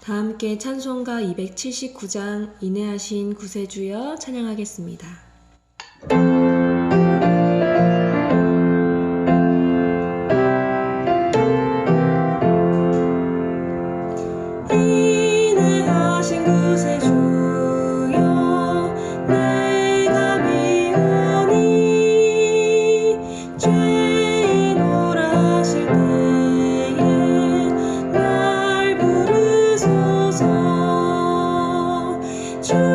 다 함께 찬송가 279장 인내하신 구세주여 찬양하겠습니다. 인내하신 구세주여 내가 미우니 죄인 오라실 때에 날 부르소서. 주여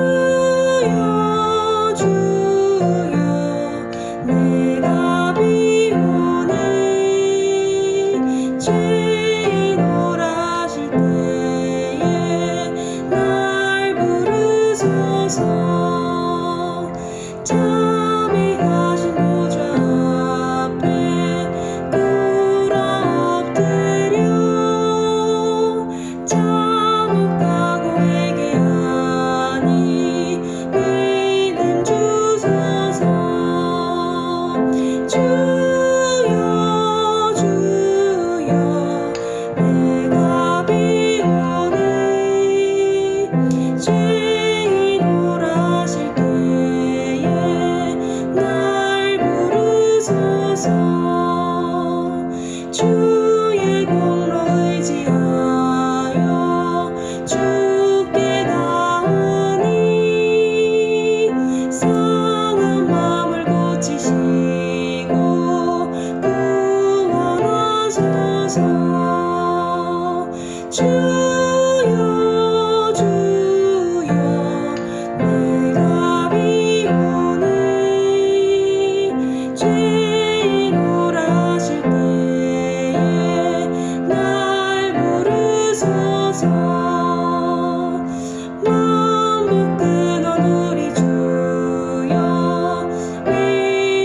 주여 내가 미우니 죄인 오라실 때에 날 부르소서. 자비하신 보좌 앞에 꿇어 엎드려 참혹하고 회개하니 믿음 주소서. 주여 주여 내가 비오니 죄인 오라실 때에 날 부르소서. 주의 공로 의지하여 주께 나으니 상한 마음을 고치시고 구원하소서. 주여 주여 내가 비오니 죄인 오라실 때에 날 부르소서. 만국 근원 우리 주여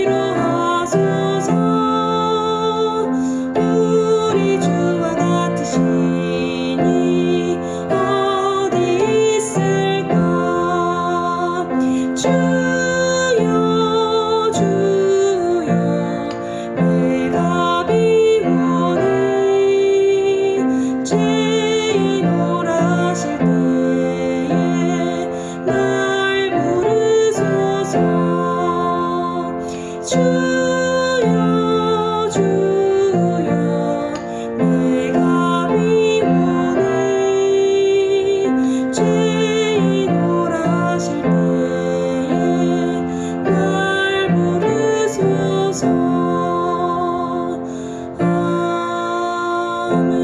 위로하소서. 우리 주와 같으시니 어디 있을까. 주여 주여 내가 비오니 죄인 오라실 때에 날 부르소서. 주여 주여 내가 비오니 죄인 오라실 때에 날 부르소서. 아멘.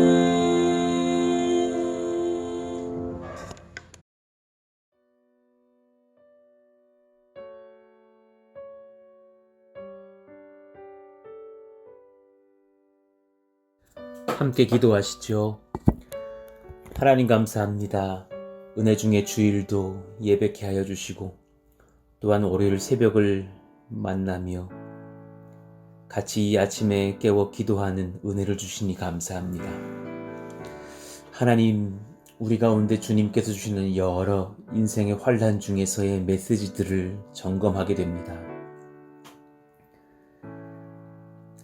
함께 기도하시죠. 하나님 감사합니다. 은혜 중에 주일도 예배케 하여 주시고 또한 월요일 새벽을 만나며 같이 이 아침에 깨워 기도하는 은혜를 주시니 감사합니다. 하나님, 우리 가운데 주님께서 주시는 여러 인생의 환난 중에서의 메시지들을 점검하게 됩니다.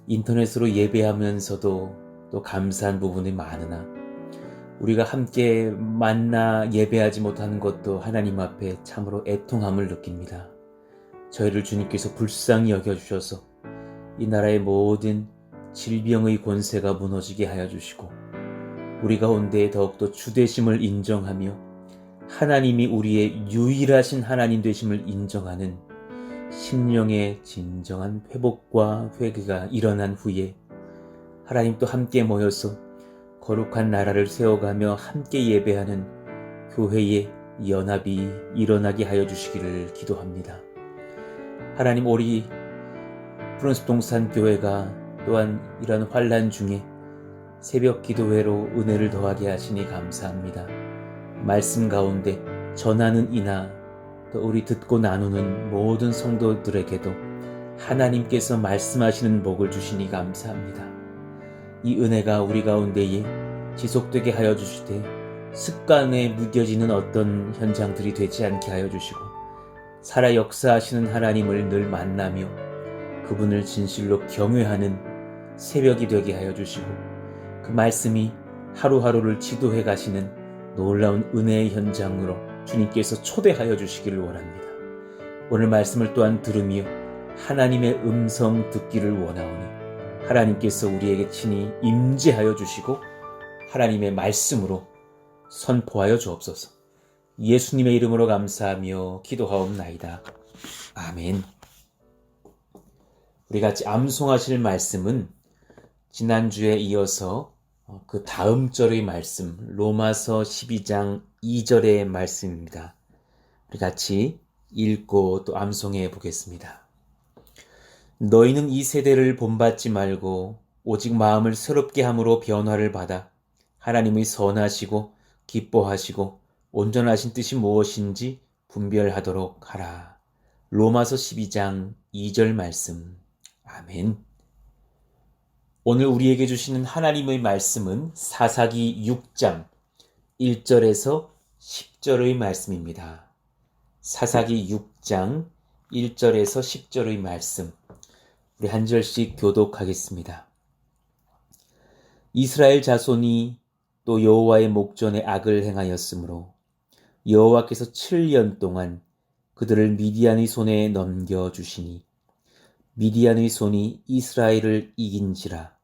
인터넷으로 예배하면서도 또 감사한 부분이 많으나 우리가 함께 만나 예배하지 못하는 것도 하나님 앞에 참으로 애통함을 느낍니다. 저희를 주님께서 불쌍히 여겨주셔서 이 나라의 모든 질병의 권세가 무너지게 하여 주시고 우리 가운데 더욱더 주되심을 인정하며 하나님이 우리의 유일하신 하나님 되심을 인정하는 심령의 진정한 회복과 회개가 일어난 후에 하나님 또 함께 모여서 거룩한 나라를 세워가며 함께 예배하는 교회의 연합이 일어나게 하여 주시기를 기도합니다. 하나님, 우리 푸른숲 동산교회가 또한 이런 환난 중에 새벽 기도회로 은혜를 더하게 하시니 감사합니다. 말씀 가운데 전하는 이나 또 우리 듣고 나누는 모든 성도들에게도 하나님께서 말씀하시는 복을 주시니 감사합니다. 이 은혜가 우리 가운데에 지속되게 하여 주시되 습관에 무뎌지는 어떤 현장들이 되지 않게 하여 주시고 살아 역사하시는 하나님을 늘 만나며 그분을 진실로 경외하는 새벽이 되게 하여 주시고 그 말씀이 하루하루를 지도해 가시는 놀라운 은혜의 현장으로 주님께서 초대하여 주시기를 원합니다. 오늘 말씀을 또한 들으며 하나님의 음성 듣기를 원하오니 하나님께서 우리에게 친히 임재하여 주시고 하나님의 말씀으로 선포하여 주옵소서. 예수님의 이름으로 감사하며 기도하옵나이다. 아멘. 우리 같이 암송하실 말씀은 지난주에 이어서 그 다음 절의 말씀, 로마서 12장 2절의 말씀입니다. 우리 같이 읽고 또 암송해 보겠습니다. 너희는 이 세대를 본받지 말고 오직 마음을 새롭게 함으로 변화를 받아 하나님의 선하시고 기뻐하시고 온전하신 뜻이 무엇인지 분별하도록 하라. 로마서 12장 2절 말씀. 아멘. 오늘 우리에게 주시는 하나님의 말씀은 사사기 6장 1절에서 10절의 말씀입니다. 사사기 6장 1절에서 10절의 말씀. 우리 한 절씩 교독하겠습니다. 이스라엘 자손이 또 여호와의 목전에 악을 행하였으므로 여호와께서 7년 동안 그들을 미디안의 손에 넘겨주시니 미디안의 손이 이스라엘을 이긴지라.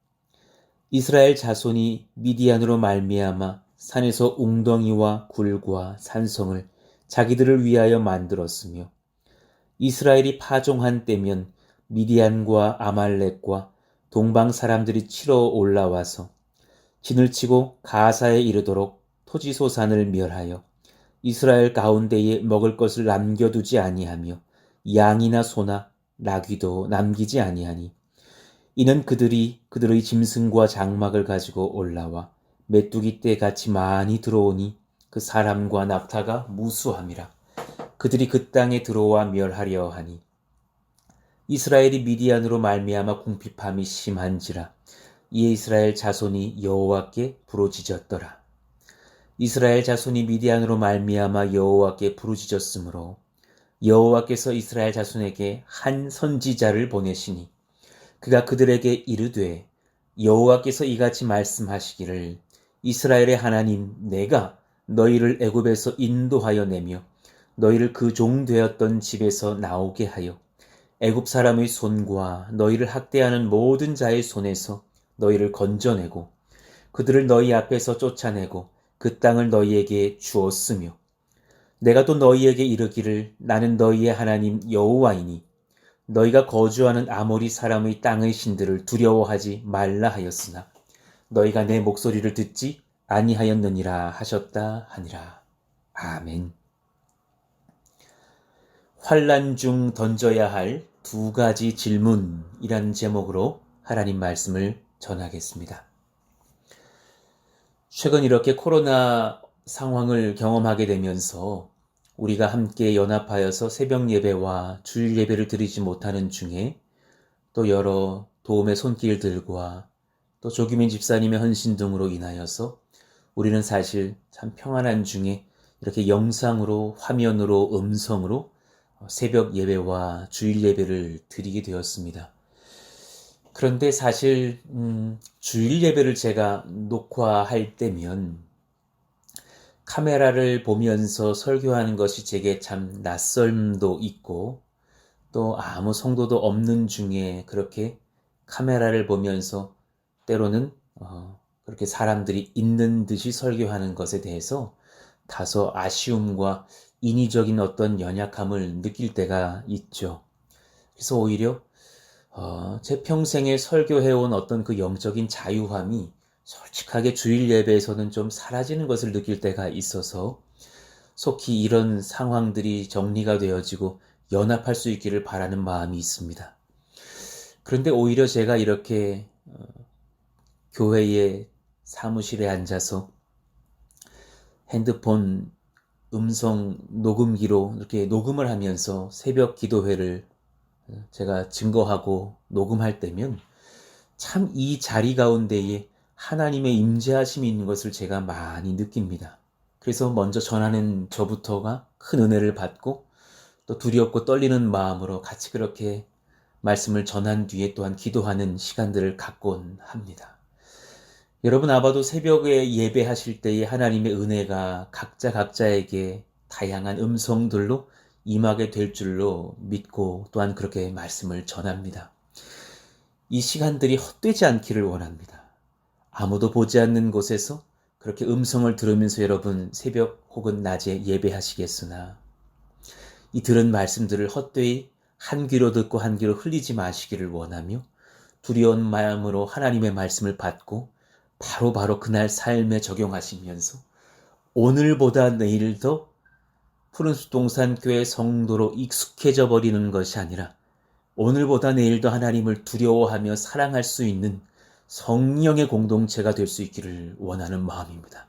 이스라엘 자손이 미디안으로 말미암아 산에서 웅덩이와 굴과 산성을 자기들을 위하여 만들었으며 이스라엘이 파종한 때면 미디안과 아말렉과 동방 사람들이 치러 올라와서 진을 치고 가사에 이르도록 토지소산을 멸하여 이스라엘 가운데에 먹을 것을 남겨두지 아니하며 양이나 소나 나귀도 남기지 아니하니 이는 그들이 그들의 짐승과 장막을 가지고 올라와 메뚜기 떼 같이 많이 들어오니 그 사람과 낙타가 무수함이라. 그들이 그 땅에 들어와 멸하려 하니 이스라엘이 미디안으로 말미암아 궁핍함이 심한지라. 이에 이스라엘 자손이 여호와께 부르짖었더라. 이스라엘 자손이 미디안으로 말미암아 여호와께 부르짖었으므로 여호와께서 이스라엘 자손에게 한 선지자를 보내시니 그가 그들에게 이르되 여호와께서 이같이 말씀하시기를 이스라엘의 하나님 내가 너희를 애굽에서 인도하여 내며 너희를 그 종 되었던 집에서 나오게 하여 애굽 사람의 손과 너희를 학대하는 모든 자의 손에서 너희를 건져내고 그들을 너희 앞에서 쫓아내고 그 땅을 너희에게 주었으며 내가 또 너희에게 이르기를 나는 너희의 하나님 여호와이니 너희가 거주하는 아모리 사람의 땅의 신들을 두려워하지 말라 하였으나 너희가 내 목소리를 듣지 아니하였느니라 하셨다 하니라. 아멘. 환난 중 던져야 할 두 가지 질문이라는 제목으로 하나님 말씀을 전하겠습니다. 최근 이렇게 코로나 상황을 경험하게 되면서 우리가 함께 연합하여서 새벽 예배와 주일 예배를 드리지 못하는 중에 또 여러 도움의 손길들과 또 조규민 집사님의 헌신 등으로 인하여서 우리는 사실 참 평안한 중에 이렇게 영상으로, 화면으로, 음성으로 새벽 예배와 주일 예배를 드리게 되었습니다. 그런데 사실 주일 예배를 제가 녹화할 때면 카메라를 보면서 설교하는 것이 제게 참 낯설음도 있고 또 아무 성도도 없는 중에 그렇게 카메라를 보면서 때로는 그렇게 사람들이 있는 듯이 설교하는 것에 대해서 다소 아쉬움과 인위적인 어떤 연약함을 느낄 때가 있죠. 그래서 오히려 제 평생에 설교해온 어떤 그 영적인 자유함이 솔직하게 주일 예배에서는 좀 사라지는 것을 느낄 때가 있어서 속히 이런 상황들이 정리가 되어지고 연합할 수 있기를 바라는 마음이 있습니다. 그런데 오히려 제가 이렇게 교회의 사무실에 앉아서 핸드폰 음성 녹음기로 이렇게 녹음을 하면서 새벽 기도회를 제가 증거하고 녹음할 때면 참 이 자리 가운데에 하나님의 임재하심이 있는 것을 제가 많이 느낍니다. 그래서 먼저 전하는 저부터가 큰 은혜를 받고 또 두렵고 떨리는 마음으로 같이 그렇게 말씀을 전한 뒤에 또한 기도하는 시간들을 갖곤 합니다. 여러분 아마도 새벽에 예배하실 때에 하나님의 은혜가 각자에게 다양한 음성들로 임하게 될 줄로 믿고 또한 그렇게 말씀을 전합니다. 이 시간들이 헛되지 않기를 원합니다. 아무도 보지 않는 곳에서 그렇게 음성을 들으면서 여러분 새벽 혹은 낮에 예배하시겠으나 이 들은 말씀들을 헛되이 한 귀로 듣고 한 귀로 흘리지 마시기를 원하며 두려운 마음으로 하나님의 말씀을 받고 바로 그날 삶에 적용하시면서 오늘보다 내일 더 푸른숲동산교회 성도로 익숙해져 버리는 것이 아니라 오늘보다 내일도 하나님을 두려워하며 사랑할 수 있는 성령의 공동체가 될 수 있기를 원하는 마음입니다.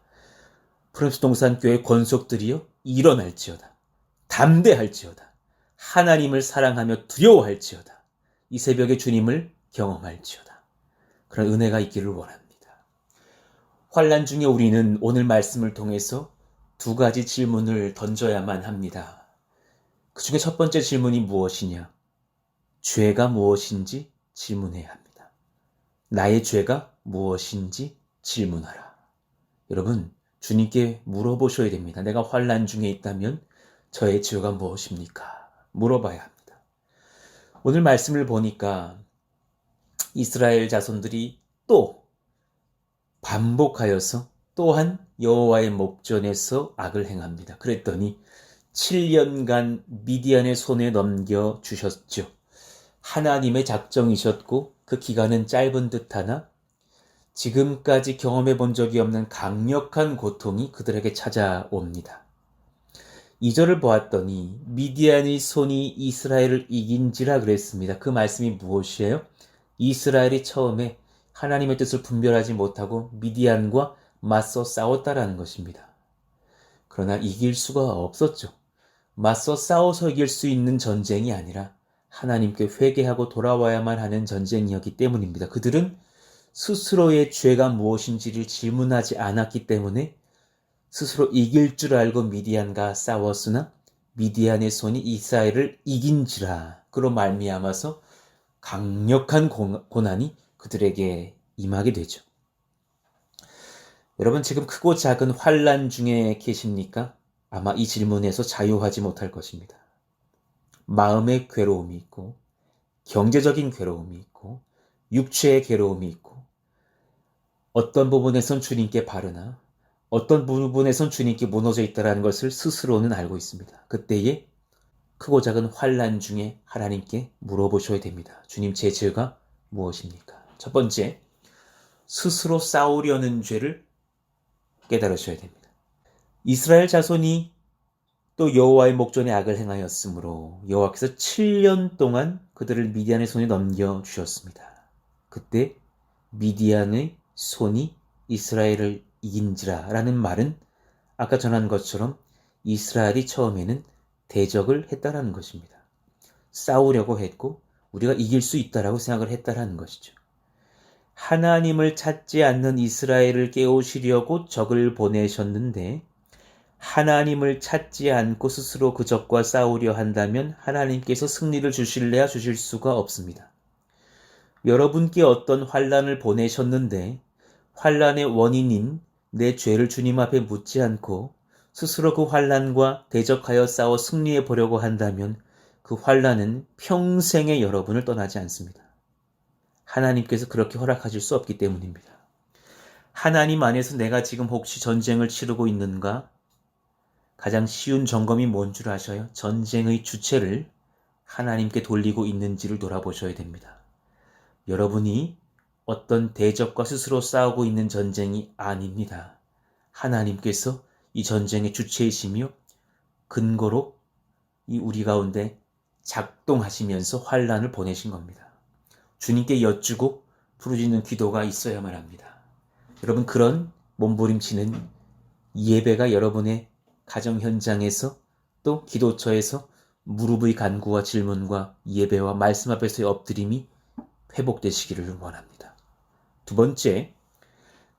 푸른숲동산교회 권속들이여 일어날지어다. 담대할지어다. 하나님을 사랑하며 두려워할지어다. 이 새벽에 주님을 경험할지어다. 그런 은혜가 있기를 원합니다. 환난 중에 우리는 오늘 말씀을 통해서 두 가지 질문을 던져야만 합니다. 그 중에 첫 번째 질문이 무엇이냐? 죄가 무엇인지 질문해야 합니다. 나의 죄가 무엇인지 질문하라. 여러분, 주님께 물어보셔야 됩니다. 내가 환난 중에 있다면 저의 죄가 무엇입니까? 물어봐야 합니다. 오늘 말씀을 보니까 이스라엘 자손들이 또 반복하여서 또한 여호와의 목전에서 악을 행합니다. 그랬더니 7년간 미디안의 손에 넘겨주셨죠. 하나님의 작정이셨고 그 기간은 짧은 듯하나 지금까지 경험해 본 적이 없는 강력한 고통이 그들에게 찾아옵니다. 2절을 보았더니 미디안의 손이 이스라엘을 이긴지라 그랬습니다. 그 말씀이 무엇이에요? 이스라엘이 처음에 하나님의 뜻을 분별하지 못하고 미디안과 맞서 싸웠다라는 것입니다. 그러나 이길 수가 없었죠. 맞서 싸워서 이길 수 있는 전쟁이 아니라 하나님께 회개하고 돌아와야만 하는 전쟁이었기 때문입니다. 그들은 스스로의 죄가 무엇인지를 질문하지 않았기 때문에 스스로 이길 줄 알고 미디안과 싸웠으나 미디안의 손이 이스라엘을 이긴지라 그로 말미암아서 강력한 고난이 그들에게 임하게 되죠. 여러분 지금 크고 작은 환난 중에 계십니까? 아마 이 질문에서 자유하지 못할 것입니다. 마음의 괴로움이 있고 경제적인 괴로움이 있고 육체의 괴로움이 있고 어떤 부분에선 주님께 바르나 어떤 부분에선 주님께 무너져 있다는 것을 스스로는 알고 있습니다. 그때에 크고 작은 환난 중에 하나님께 물어보셔야 됩니다. 주님, 제 죄가 무엇입니까? 첫 번째, 스스로 싸우려는 죄를 깨달으셔야 됩니다. 이스라엘 자손이 또 여호와의 목전에 악을 행하였으므로 여호와께서 7년 동안 그들을 미디안의 손에 넘겨주셨습니다. 그때 미디안의 손이 이스라엘을 이긴지라 라는 말은 아까 전한 것처럼 이스라엘이 처음에는 대적을 했다라는 것입니다. 싸우려고 했고 우리가 이길 수 있다라고 생각을 했다라는 것이죠. 하나님을 찾지 않는 이스라엘을 깨우시려고 적을 보내셨는데 하나님을 찾지 않고 스스로 그 적과 싸우려 한다면 하나님께서 승리를 주실래야 주실 수가 없습니다. 여러분께 어떤 환난을 보내셨는데 환난의 원인인 내 죄를 주님 앞에 묻지 않고 스스로 그 환난과 대적하여 싸워 승리해 보려고 한다면 그 환난은 평생에 여러분을 떠나지 않습니다. 하나님께서 그렇게 허락하실 수 없기 때문입니다. 하나님 안에서 내가 지금 혹시 전쟁을 치르고 있는가? 가장 쉬운 점검이 뭔 줄 아셔요? 전쟁의 주체를 하나님께 돌리고 있는지를 돌아보셔야 됩니다. 여러분이 어떤 대적과 스스로 싸우고 있는 전쟁이 아닙니다. 하나님께서 이 전쟁의 주체이시며 근거로 이 우리 가운데 작동하시면서 환난을 보내신 겁니다. 주님께 여쭈고 부르짖는 기도가 있어야만 합니다. 여러분 그런 몸부림치는 예배가 여러분의 가정 현장에서 또 기도처에서 무릎의 간구와 질문과 예배와 말씀 앞에서의 엎드림이 회복되시기를 원합니다. 두 번째,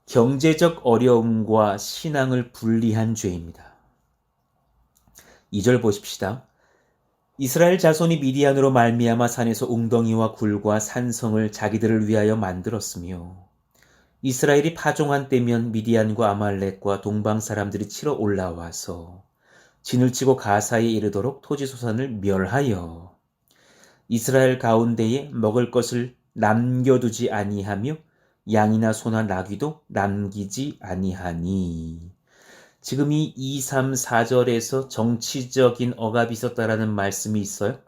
경제적 어려움과 신앙을 분리한 죄입니다. 2절 보십시다. 이스라엘 자손이 미디안으로 말미암아 산에서 웅덩이와 굴과 산성을 자기들을 위하여 만들었으며 이스라엘이 파종한 때면 미디안과 아말렉과 동방 사람들이 치러 올라와서 진을 치고 가사에 이르도록 토지소산을 멸하여 이스라엘 가운데에 먹을 것을 남겨두지 아니하며 양이나 소나 나귀도 남기지 아니하니. 지금 이 2, 3, 4절에서 정치적인 억압이 있었다라는 말씀이 있어요.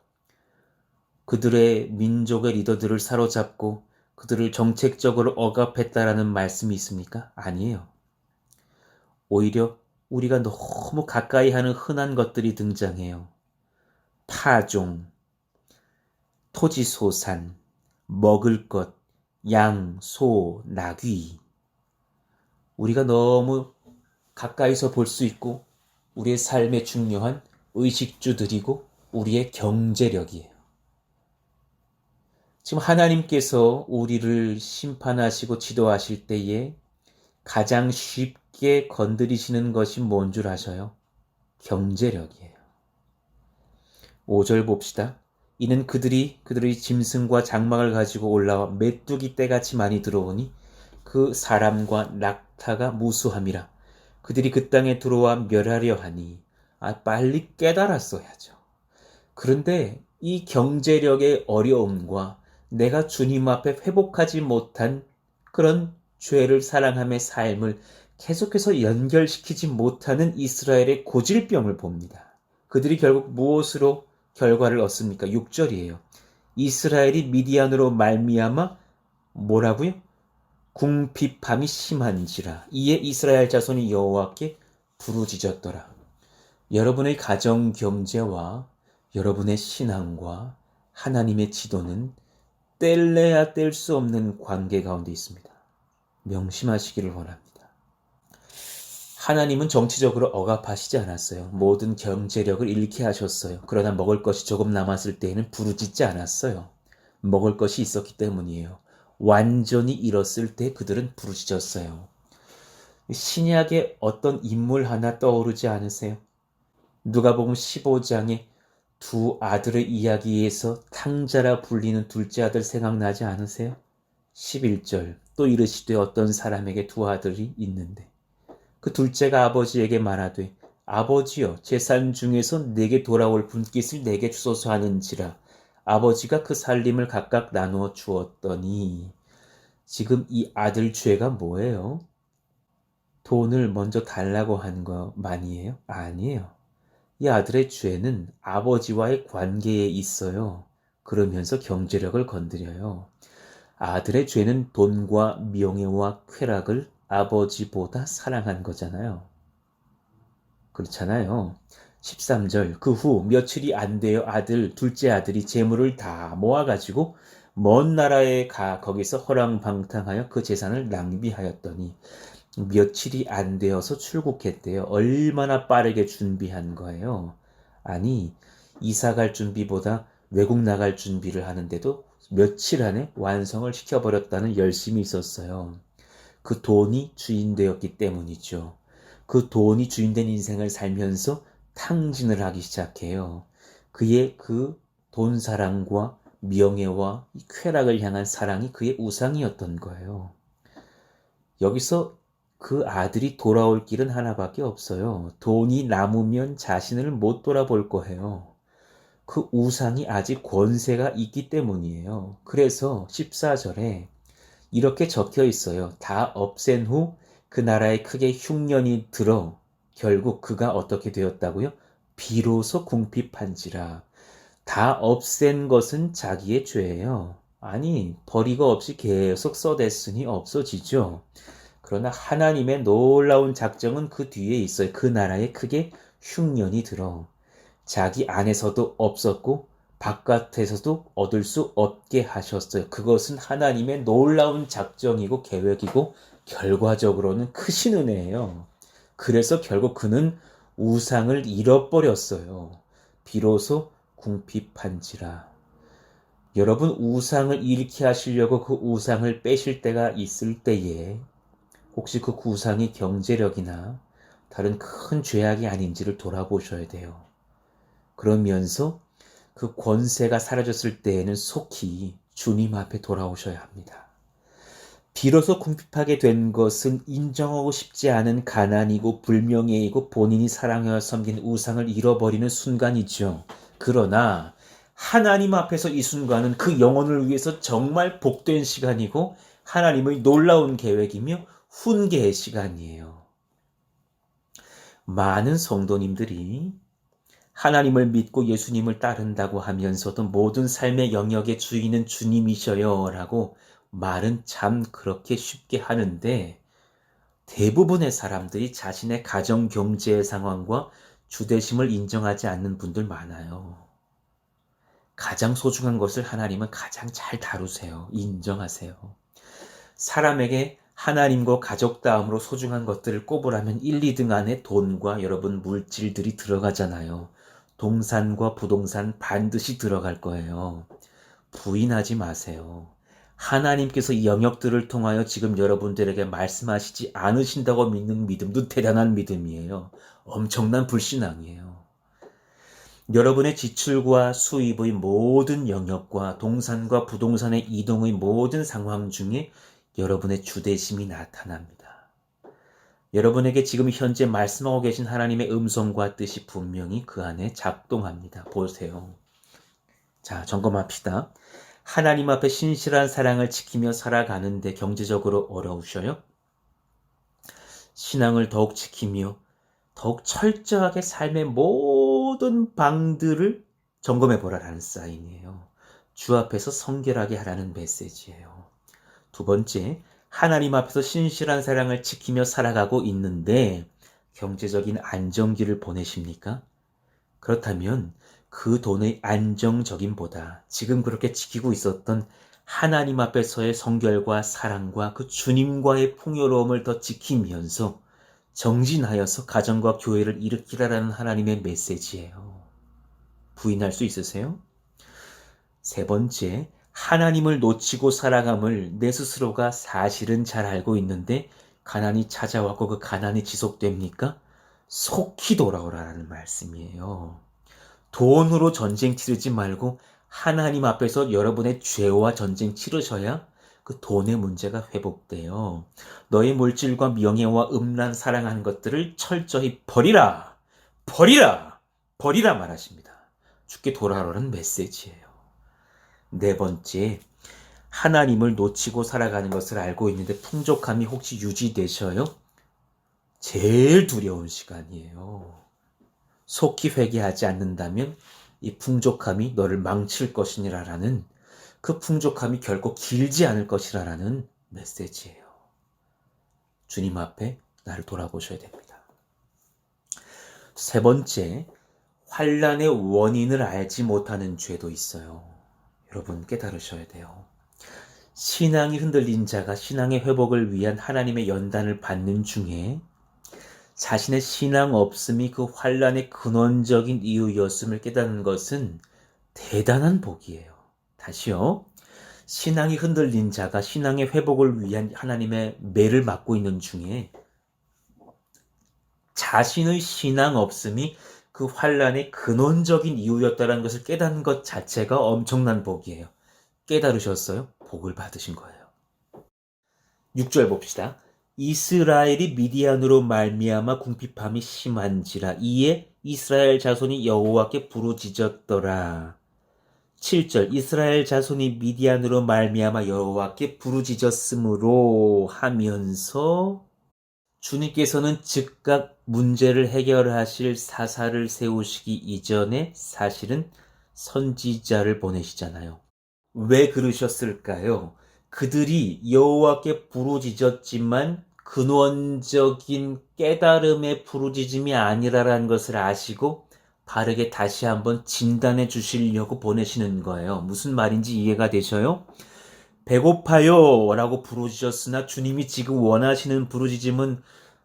그들의 민족의 리더들을 사로잡고 그들을 정책적으로 억압했다라는 말씀이 있습니까? 아니에요. 오히려 우리가 너무 가까이 하는 흔한 것들이 등장해요. 파종, 토지소산, 먹을 것, 양, 소, 나귀. 우리가 너무 가까이서 볼 수 있고 우리의 삶에 중요한 의식주들이고 우리의 경제력이에요. 지금 하나님께서 우리를 심판하시고 지도하실 때에 가장 쉽게 건드리시는 것이 뭔 줄 아셔요? 경제력이에요. 5절 봅시다. 이는 그들이 짐승과 장막을 가지고 올라와 메뚜기 떼같이 많이 들어오니 그 사람과 낙타가 무수함이라. 그들이 그 땅에 들어와 멸하려 하니. 빨리 깨달았어야죠. 그런데 이 경제력의 어려움과 내가 주님 앞에 회복하지 못한 그런 죄를 사랑함의 삶을 계속해서 연결시키지 못하는 이스라엘의 고질병을 봅니다. 그들이 결국 무엇으로 결과를 얻습니까? 6절이에요. 이스라엘이 미디안으로 말미암아 뭐라고요? 궁핍함이 심한지라. 이에 이스라엘 자손이 여호와께 부르짖었더라. 여러분의 가정 경제와 여러분의 신앙과 하나님의 지도는 뗄래야 뗄 수 없는 관계 가운데 있습니다. 명심하시기를 원합니다. 하나님은 정치적으로 억압하시지 않았어요. 모든 경제력을 잃게 하셨어요. 그러나 먹을 것이 조금 남았을 때에는 부르짖지 않았어요. 먹을 것이 있었기 때문이에요. 완전히 잃었을 때 그들은 부르짖었어요. 신약에 어떤 인물 하나 떠오르지 않으세요? 누가복음 15장에 두 아들의 이야기에서 탕자라 불리는 둘째 아들 생각나지 않으세요? 11절 또 이르시되 어떤 사람에게 두 아들이 있는데 그 둘째가 아버지에게 말하되 아버지여 재산 중에서 내게 돌아올 분깃을 내게 주소서 하는지라. 아버지가 그 살림을 각각 나누어 주었더니. 지금 이 아들 죄가 뭐예요? 돈을 먼저 달라고 한 것만이에요? 아니에요. 이 아들의 죄는 아버지와의 관계에 있어요. 그러면서 경제력을 건드려요. 아들의 죄는 돈과 명예와 쾌락을 아버지보다 사랑한 거잖아요. 그렇잖아요. 13절 그 후 며칠이 안 되어 둘째 아들이 재물을 다 모아가지고 먼 나라에 가 거기서 허랑방탕하여 그 재산을 낭비하였더니. 며칠이 안 되어서 출국했대요. 얼마나 빠르게 준비한 거예요. 아니 이사 갈 준비보다 외국 나갈 준비를 하는데도 며칠 안에 완성을 시켜버렸다는 열심이 있었어요. 그 돈이 주인되었기 때문이죠. 그 돈이 주인된 인생을 살면서 탕진을 하기 시작해요. 그의 그 돈 사랑과 명예와 쾌락을 향한 사랑이 그의 우상이었던 거예요. 여기서 그 아들이 돌아올 길은 하나밖에 없어요. 돈이 남으면 자신을 못 돌아볼 거예요. 그 우상이 아직 권세가 있기 때문이에요. 그래서 14절에 이렇게 적혀 있어요. 다 없앤 후 그 나라에 크게 흉년이 들어 결국 그가 어떻게 되었다고요? 비로소 궁핍한지라. 다 없앤 것은 자기의 죄예요. 아니 버리고 없이 계속 써댔으니 없어지죠. 그러나 하나님의 놀라운 작정은 그 뒤에 있어요. 그 나라에 크게 흉년이 들어 자기 안에서도 없었고 바깥에서도 얻을 수 없게 하셨어요. 그것은 하나님의 놀라운 작정이고 계획이고 결과적으로는 크신 은혜예요. 그래서 결국 그는 우상을 잃어버렸어요. 비로소 궁핍한지라. 여러분 우상을 잃게 하시려고 그 우상을 빼실 때가 있을 때에 혹시 그 우상이 경제력이나 다른 큰 죄악이 아닌지를 돌아보셔야 돼요. 그러면서 그 권세가 사라졌을 때에는 속히 주님 앞에 돌아오셔야 합니다. 비로소 궁핍하게 된 것은 인정하고 싶지 않은 가난이고 불명예이고 본인이 사랑하여 섬긴 우상을 잃어버리는 순간이죠. 그러나 하나님 앞에서 이 순간은 그 영혼을 위해서 정말 복된 시간이고 하나님의 놀라운 계획이며 훈계의 시간이에요. 많은 성도님들이 하나님을 믿고 예수님을 따른다고 하면서도 모든 삶의 영역의 주인은 주님이셔요 라고 말은 참 그렇게 쉽게 하는데 대부분의 사람들이 자신의 가정 경제의 상황과 주대심을 인정하지 않는 분들 많아요. 가장 소중한 것을 하나님은 가장 잘 다루세요. 인정하세요. 사람에게 하나님과 가족 다음으로 소중한 것들을 꼽으라면 1, 2등 안에 돈과 여러분 물질들이 들어가잖아요. 동산과 부동산 반드시 들어갈 거예요. 부인하지 마세요. 하나님께서 이 영역들을 통하여 지금 여러분들에게 말씀하시지 않으신다고 믿는 믿음도 대단한 믿음이에요. 엄청난 불신앙이에요. 여러분의 지출과 수입의 모든 영역과 동산과 부동산의 이동의 모든 상황 중에 여러분의 주대심이 나타납니다. 여러분에게 지금 현재 말씀하고 계신 하나님의 음성과 뜻이 분명히 그 안에 작동합니다. 보세요. 자, 점검합시다. 하나님 앞에 신실한 사랑을 지키며 살아가는데 경제적으로 어려우셔요? 신앙을 더욱 지키며 더욱 철저하게 삶의 모든 방들을 점검해 보라라는 사인이에요. 주 앞에서 성결하게 하라는 메시지예요. 두 번째, 하나님 앞에서 신실한 사랑을 지키며 살아가고 있는데 경제적인 안정기를 보내십니까? 그렇다면 그 돈의 안정적임보다 지금 그렇게 지키고 있었던 하나님 앞에서의 성결과 사랑과 그 주님과의 풍요로움을 더 지키면서 정진하여서 가정과 교회를 일으키라라는 하나님의 메시지예요. 부인할 수 있으세요? 세 번째, 하나님을 놓치고 살아감을 내 스스로가 사실은 잘 알고 있는데 가난이 찾아왔고 그 가난이 지속됩니까? 속히 돌아오라는 말씀이에요. 돈으로 전쟁 치르지 말고 하나님 앞에서 여러분의 죄와 전쟁 치르셔야 그 돈의 문제가 회복돼요. 너의 물질과 명예와 음란 사랑하는 것들을 철저히 버리라! 버리라! 버리라 말하십니다. 주께 돌아오라는 메시지예요. 네 번째, 하나님을 놓치고 살아가는 것을 알고 있는데 풍족함이 혹시 유지되셔요? 제일 두려운 시간이에요. 속히 회개하지 않는다면 이 풍족함이 너를 망칠 것이라는 그 풍족함이 결코 길지 않을 것이라는 메시지예요. 주님 앞에 나를 돌아보셔야 됩니다. 세 번째, 환난의 원인을 알지 못하는 죄도 있어요. 여러분 깨달으셔야 돼요. 신앙이 흔들린 자가 신앙의 회복을 위한 하나님의 연단을 받는 중에 자신의 신앙 없음이 그 환난의 근원적인 이유였음을 깨닫는 것은 대단한 복이에요. 다시요. 신앙이 흔들린 자가 신앙의 회복을 위한 하나님의 매를 맞고 있는 중에 자신의 신앙 없음이 그 환난의 근원적인 이유였다는 것을 깨닫는 것 자체가 엄청난 복이에요. 깨달으셨어요? 복을 받으신 거예요. 6절 봅시다. 이스라엘이 미디안으로 말미암아 궁핍함이 심한지라 이에 이스라엘 자손이 여호와께 부르짖었더라. 7절 이스라엘 자손이 미디안으로 말미암아 여호와께 부르짖었으므로 하면서 주님께서는 즉각 문제를 해결하실 사사를 세우시기 이전에 사실은 선지자를 보내시잖아요. 왜 그러셨을까요? 그들이 여호와께 부르짖었지만 근원적인 깨달음의 부르짖음이 아니라는 것을 아시고 바르게 다시 한번 진단해 주시려고 보내시는 거예요. 무슨 말인지 이해가 되셔요? 배고파요 라고 부르짖었으나 주님이 지금 원하시는 부르짖음은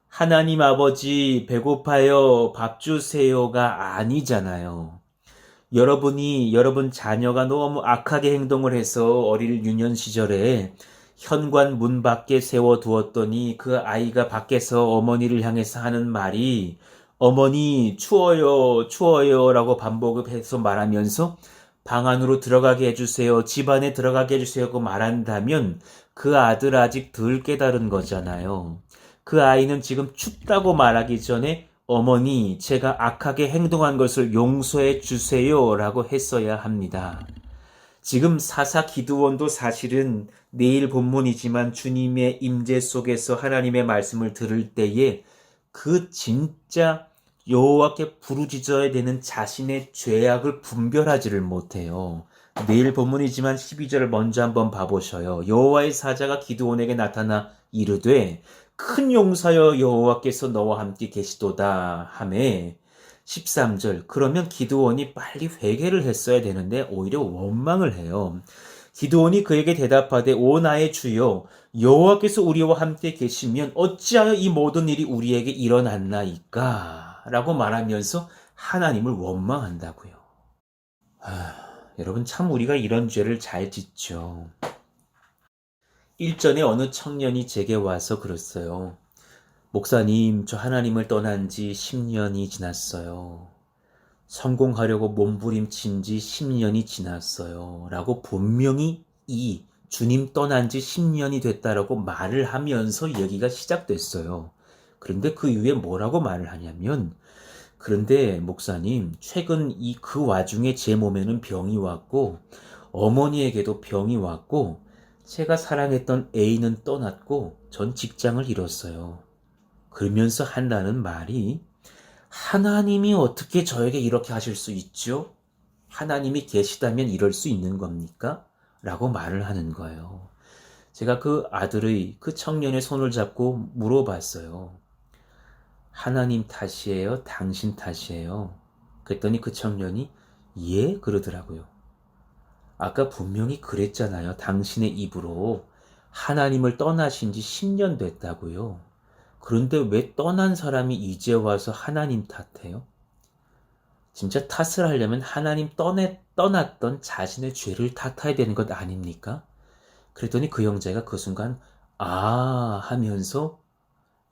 하나님 아버지 배고파요 밥 주세요가 아니잖아요. 여러분 자녀가 너무 악하게 행동을 해서 어릴 유년 시절에 현관 문 밖에 세워두었더니 그 아이가 밖에서 어머니를 향해서 하는 말이 어머니 추워요 추워요 라고 반복해서 말하면서 방 안으로 들어가게 해주세요 집 안에 들어가게 해주세요 고 말한다면 그 아들 아직 덜 깨달은 거잖아요. 그 아이는 지금 춥다고 말하기 전에 어머니, 제가 악하게 행동한 것을 용서해 주세요 라고 했어야 합니다. 지금 사사 기드온도 사실은 내일 본문이지만 주님의 임재 속에서 하나님의 말씀을 들을 때에 그 진짜 여호와께 부르짖어야 되는 자신의 죄악을 분별하지를 못해요. 내일 본문이지만 12절을 먼저 한번 봐보셔요. 여호와의 사자가 기드온에게 나타나 이르되 큰 용사여 여호와께서 너와 함께 계시도다 하매 13절 그러면 기드온이 빨리 회개를 했어야 되는데 오히려 원망을 해요. 기드온이 그에게 대답하되 오 나의 주여 여호와께서 우리와 함께 계시면 어찌하여 이 모든 일이 우리에게 일어났나이까 라고 말하면서 하나님을 원망한다고요. 여러분 참 우리가 이런 죄를 잘 짓죠. 일전에 어느 청년이 제게 와서 그랬어요. 목사님, 저 하나님을 떠난 지 10년이 지났어요. 성공하려고 몸부림친 지 10년이 지났어요. 라고 분명히 이 주님 떠난 지 10년이 됐다라고 말을 하면서 얘기가 시작됐어요. 그런데 그 이후에 뭐라고 말을 하냐면, 그런데 목사님, 최근 그 와중에 제 몸에는 병이 왔고, 어머니에게도 병이 왔고, 제가 사랑했던 애인은 떠났고, 전 직장을 잃었어요. 그러면서 한다는 말이 하나님이 어떻게 저에게 이렇게 하실 수 있죠? 하나님이 계시다면 이럴 수 있는 겁니까? 라고 말을 하는 거예요. 제가 그 청년의 손을 잡고 물어봤어요. 하나님 탓이에요? 당신 탓이에요? 그랬더니 그 청년이 예? 그러더라고요. 아까 분명히 그랬잖아요. 당신의 입으로 하나님을 떠나신 지 10년 됐다고요. 그런데 왜 떠난 사람이 이제 와서 하나님 탓해요? 진짜 탓을 하려면 하나님 떠났던 자신의 죄를 탓해야 되는 것 아닙니까? 그랬더니 그 형제가 그 순간 하면서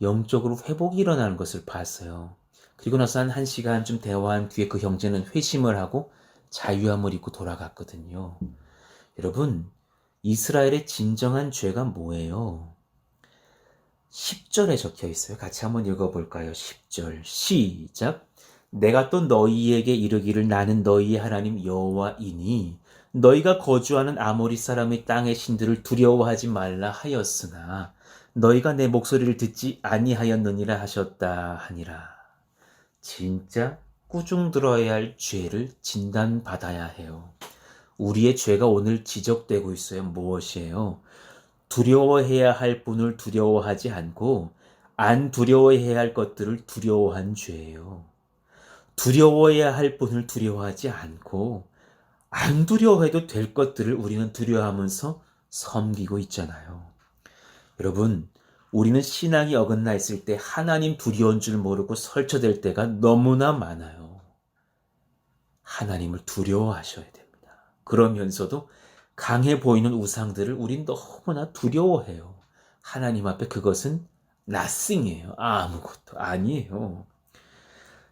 영적으로 회복이 일어나는 것을 봤어요. 그리고 나서 한 1시간쯤 대화한 뒤에 그 형제는 회심을 하고 자유함을 입고 돌아갔거든요. 여러분, 이스라엘의 진정한 죄가 뭐예요? 10절에 적혀 있어요. 같이 한번 읽어볼까요? 10절 시작. 내가 또 너희에게 이르기를 나는 너희의 하나님 여호와이니 너희가 거주하는 아모리 사람의 땅의 신들을 두려워하지 말라 하였으나 너희가 내 목소리를 듣지 아니하였느니라 하셨다 하니라. 진짜 꾸중 들어야 할 죄를 진단받아야 해요. 우리의 죄가 오늘 지적되고 있어요. 무엇이에요? 두려워해야 할 분을 두려워하지 않고 안 두려워해야 할 것들을 두려워한 죄예요. 두려워해야 할 분을 두려워하지 않고 안 두려워해도 될 것들을 우리는 두려워하면서 섬기고 있잖아요. 여러분, 우리는 신앙이 어긋나 있을 때 하나님 두려운 줄 모르고 설쳐될 때가 너무나 많아요. 하나님을 두려워하셔야 됩니다. 그러면서도 강해 보이는 우상들을 우린 너무나 두려워해요. 하나님 앞에 그것은 nothing이에요. 아무것도 아니에요.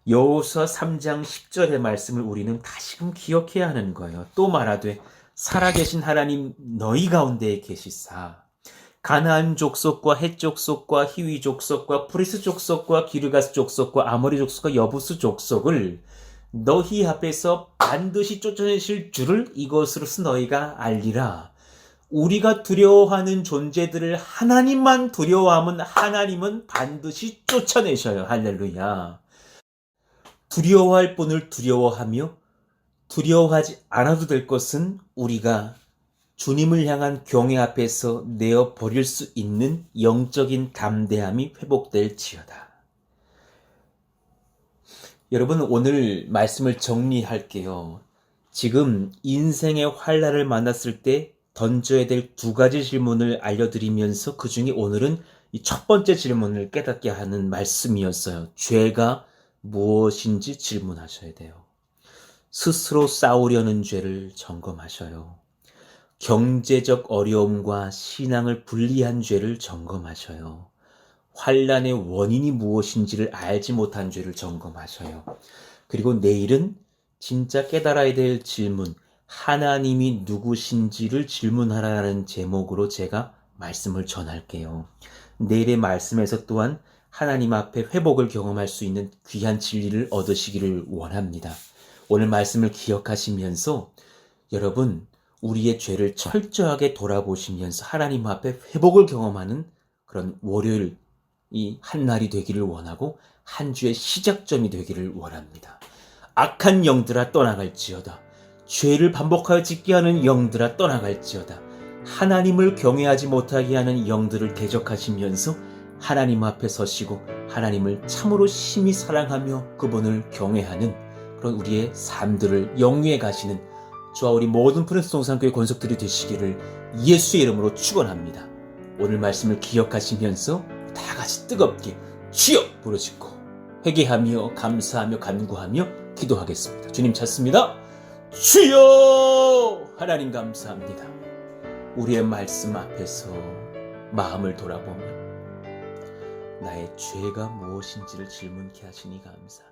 여호수아 3장 10절의 말씀을 우리는 다시금 기억해야 하는 거예요. 또 말하되 살아계신 하나님 너희 가운데에 계시사 가나안 족속과 헷 족속과 히위 족속과 프리스 족속과 기르가스 족속과 아모리 족속과 여부스 족속을 너희 앞에서 반드시 쫓아내실 줄을 이것으로서 너희가 알리라. 우리가 두려워하는 존재들을 하나님만 두려워하면 하나님은 반드시 쫓아내셔요. 할렐루야. 두려워할 분을 두려워하며 두려워하지 않아도 될 것은 우리가 주님을 향한 경외 앞에서 내어 버릴 수 있는 영적인 담대함이 회복될지어다. 여러분, 오늘 말씀을 정리할게요. 지금 인생의 환난을 만났을 때 던져야 될 2가지 질문을 알려드리면서 그 중에 오늘은 이 첫 번째 질문을 깨닫게 하는 말씀이었어요. 죄가 무엇인지 질문하셔야 돼요. 스스로 싸우려는 죄를 점검하셔요. 경제적 어려움과 신앙을 분리한 죄를 점검하셔요. 환난의 원인이 무엇인지를 알지 못한 죄를 점검하셔요. 그리고 내일은 진짜 깨달아야 될 질문, 하나님이 누구신지를 질문하라는 제목으로 제가 말씀을 전할게요. 내일의 말씀에서 또한 하나님 앞에 회복을 경험할 수 있는 귀한 진리를 얻으시기를 원합니다. 오늘 말씀을 기억하시면서 여러분, 우리의 죄를 철저하게 돌아보시면서 하나님 앞에 회복을 경험하는 그런 월요일 이 한날이 되기를 원하고 한 주의 시작점이 되기를 원합니다. 악한 영들아 떠나갈지어다. 죄를 반복하여 짓게 하는 영들아 떠나갈지어다. 하나님을 경외하지 못하게 하는 영들을 대적하시면서 하나님 앞에 서시고 하나님을 참으로 심히 사랑하며 그분을 경외하는 그런 우리의 삶들을 영위해 가시는 저와 우리 모든 프린스 동산교회 권속들이 되시기를 예수의 이름으로 축원합니다. 오늘 말씀을 기억하시면서 다 같이 뜨겁게 주여 부르짖고 회개하며 감사하며 간구하며 기도하겠습니다. 주님 찾습니다. 주여! 하나님 감사합니다. 우리의 말씀 앞에서 마음을 돌아보며 나의 죄가 무엇인지를 질문케 하시니 감사합니다.